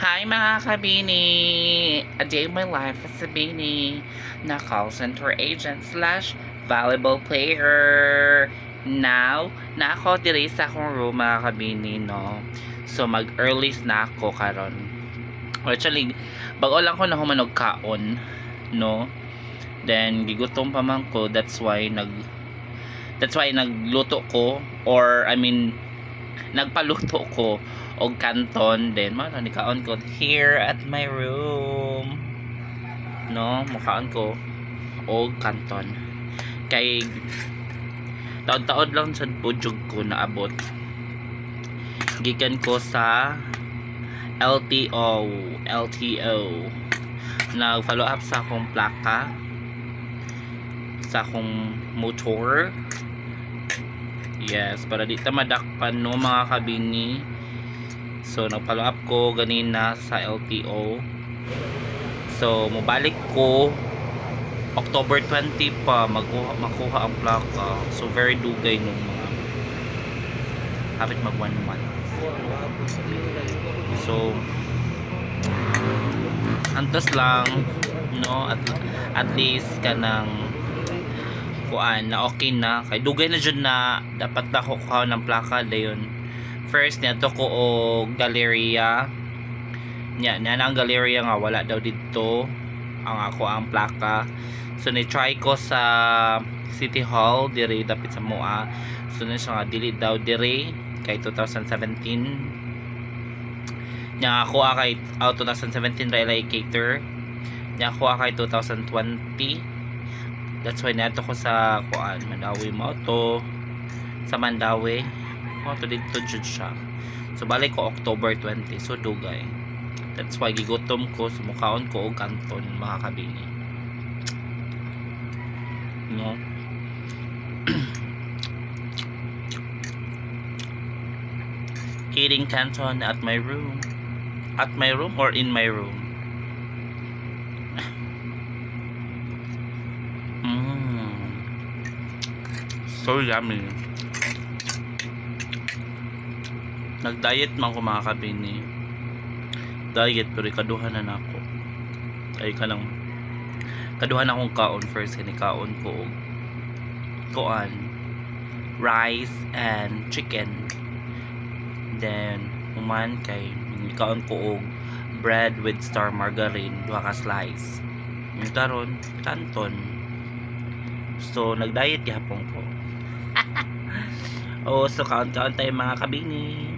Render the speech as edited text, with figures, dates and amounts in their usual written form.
Hi mga kabini! A day in my life as a bini na call center agent slash volleyball player. Now, na ako diri sa akong room mga kabini, no? So, mag-early na ako karon. Actually, bago lang ko na humanog kaon, no? Then, gigutom pa man ko. That's why nagluto ko, or I mean, nagpaluto ko og canton. Then mo ni kaon ko here at my room, no, mukhaon ko og canton kay taod-taod lang sa bujog ko naabot gikan ko sa LTO nag follow up sa akong plaka sa akong motor. Yes, para di ta madakpan, no mga kabini. So nag-follow up ko ganina sa LTO. So mabalik ko October 20 pa makuha ang plaka. So very dugay nung mga hapit mag 1 month. So antos lang, no, at least kanang kuan na okay na kay dugay na jud na dapat na ko kuha ng plaka dayon. First niadto ko og Galleria nya na ang Galleria nga wala daw dito ang ako ang plaka. So ni try ko sa City Hall diri dapit sa Moa. So na siya nga dili daw diri kay 2017 nya ako kay 2017 ra ilay cater nya ako kay 2020. That's why nato ko sa kuan Mandawi mo to sa Mandawi mo to dito jud siya. So balik ko October 20. So dugay. That's why gigutom ko, sumukaon ko og canton mga kabini, no. Eating canton at my room or in my room. So yummy. Nag-diet man ko mga kabini. Diet pero ikaduhan na ako. Ay kanang kaduhan akong kaon first kini kaon ko og kuan rice and chicken. Then human kay kaon ko og bread with star margarine, duha ka slice. Yung karon canton. So nag-diet gihapon ko. Oh, so kaon-kaon tayo mga kabini.